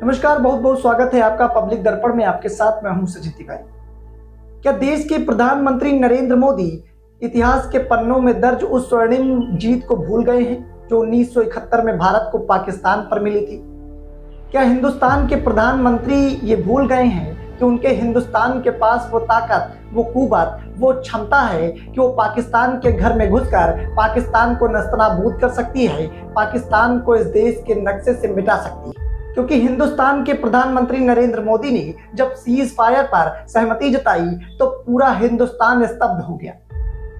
नमस्कार, बहुत बहुत स्वागत है आपका पब्लिक दर्पण में। आपके साथ मैं हूं सचिन तिवारी। क्या देश के प्रधानमंत्री नरेंद्र मोदी इतिहास के पन्नों में दर्ज उस स्वर्णिम जीत को भूल गए हैं जो 1971 में भारत को पाकिस्तान पर मिली थी? क्या हिंदुस्तान के प्रधानमंत्री ये भूल गए हैं कि उनके हिंदुस्तान के पास वो ताकत, वो कुव्वत, वो क्षमता है कि वो पाकिस्तान के घर में घुसकर पाकिस्तान को नस्तनाबूद कर सकती है, पाकिस्तान को इस देश के नक्शे से मिटा सकती है? क्योंकि हिंदुस्तान के प्रधानमंत्री नरेंद्र मोदी ने जब सीज फायर पर सहमति जताई तो पूरा हिंदुस्तान स्तब्ध हो गया।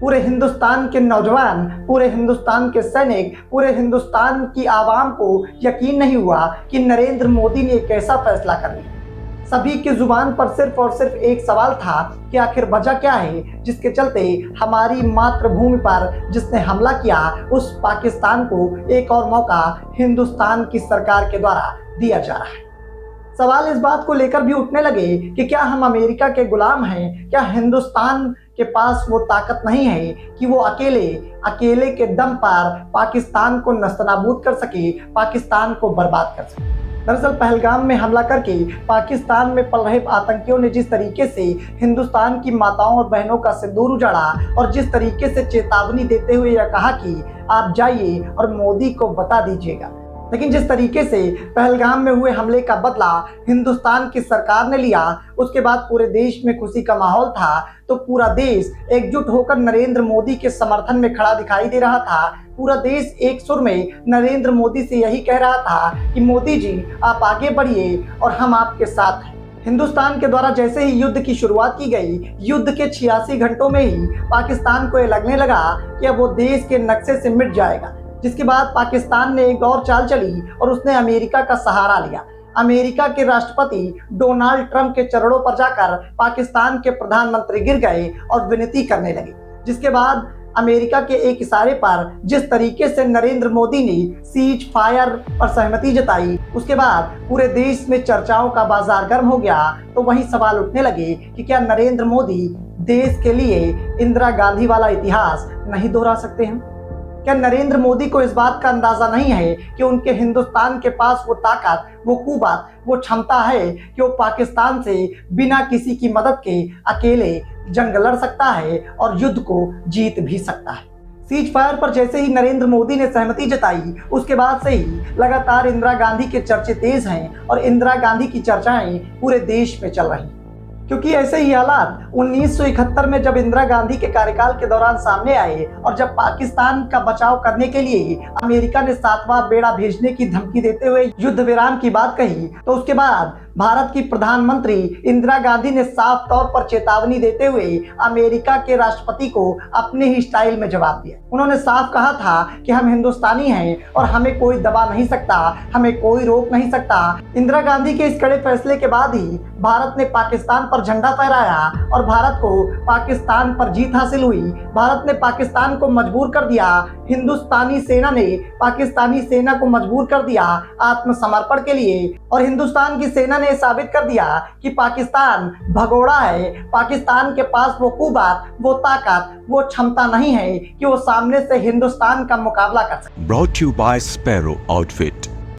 पूरे हिंदुस्तान के नौजवान, पूरे हिंदुस्तान के सैनिक, पूरे हिंदुस्तान की आवाम को यकीन नहीं हुआ कि नरेंद्र मोदी ने एक ऐसा फैसला कर लिया। सभी की जुबान पर सिर्फ और सिर्फ एक सवाल था कि आखिर वजह क्या है जिसके चलते हमारी मातृभूमि पर जिसने हमला किया उस पाकिस्तान को एक और मौका हिंदुस्तान की सरकार के द्वारा दिया जा रहा है। सवाल इस बात को लेकर भी उठने लगे कि क्या हम अमेरिका के गुलाम हैं? क्या हिंदुस्तान के पास वो ताकत नहीं है कि वो अकेले के दम पर पाकिस्तान को नस्तनाबूद कर सके, पाकिस्तान को बर्बाद कर सके? दरअसल पहलगाम में हमला करके पाकिस्तान में पल रहे आतंकियों ने जिस तरीके से हिंदुस्तान की माताओं और बहनों का सिंदूर उजाड़ा और जिस तरीके से चेतावनी देते हुए यह कहा कि आप जाइए और मोदी को बता दीजिएगा, लेकिन जिस तरीके से पहलगाम में हुए हमले का बदला हिंदुस्तान की सरकार ने लिया, उसके बाद पूरे देश में खुशी का माहौल था। तो पूरा देश एकजुट होकर नरेंद्र मोदी के समर्थन में खड़ा दिखाई दे रहा था। पूरा देश एक सुर में नरेंद्र मोदी से यही कह रहा था कि मोदी जी आप आगे बढ़िए और हम आपके साथ हैं। हिंदुस्तान के द्वारा जैसे ही युद्ध की शुरुआत की गई, युद्ध के 86 घंटों में ही पाकिस्तान को यह लगने लगा कि अब वो देश के नक्शे से मिट जाएगा। जिसके बाद पाकिस्तान ने एक और चाल चली और उसने अमेरिका का सहारा लिया। अमेरिका के राष्ट्रपति डोनाल्ड ट्रंप के चरणों पर जाकर पाकिस्तान के प्रधानमंत्री गिर गए और विनती करने लगे। जिसके बाद अमेरिका के एक इशारे पर जिस तरीके से नरेंद्र मोदी ने सीज फायर पर सहमति जताई, उसके बाद पूरे देश में चर्चाओं का बाजार गर्म हो गया। तो वही सवाल उठने लगे कि क्या नरेंद्र मोदी देश के लिए इंदिरा गांधी वाला इतिहास नहीं दोहरा सकते हैं? क्या नरेंद्र मोदी को इस बात का अंदाजा नहीं है कि उनके हिंदुस्तान के पास वो ताकत, वो कुव्वत, वो क्षमता है कि वो पाकिस्तान से बिना किसी की मदद के अकेले जंग लड़ सकता है और युद्ध को जीत भी सकता है? सीज फायर पर जैसे ही नरेंद्र मोदी ने सहमति जताई, उसके बाद से ही लगातार इंदिरा गांधी के चर्चे तेज हैं और इंदिरा गांधी की चर्चाएं पूरे देश में चल रही हैं। क्योंकि ऐसे ही हालात 1971 में जब इंदिरा गांधी के कार्यकाल के दौरान सामने आए और जब पाकिस्तान का बचाव करने के लिए अमेरिका ने 7वां बेड़ा भेजने की धमकी देते हुए युद्ध विराम की बात कही, तो उसके बाद भारत की प्रधानमंत्री इंदिरा गांधी ने साफ तौर पर चेतावनी देते हुए अमेरिका के राष्ट्रपति को अपने ही स्टाइल में जवाब दिया। उन्होंने साफ कहा था कि हम हिंदुस्तानी हैं और हमें कोई दबा नहीं सकता, हमें कोई रोक नहीं सकता। इंदिरा गांधी के इस कड़े फैसले के बाद ही भारत ने पाकिस्तान पर झंडा फहराया और भारत को पाकिस्तान पर जीत हासिल हुई। भारत ने पाकिस्तान को मजबूर कर दिया, हिंदुस्तानी सेना ने पाकिस्तानी सेना को मजबूर कर दिया आत्मसमर्पण के लिए, और हिंदुस्तान की सेना ने साबित कर दिया कि पाकिस्तान भगोड़ा है। पाकिस्तान के पास वो कुव्वत, वो ताकत, वो क्षमता नहीं है कि वो सामने से हिंदुस्तान का मुकाबला कर सके। Brought to you by Sparrow Outfit।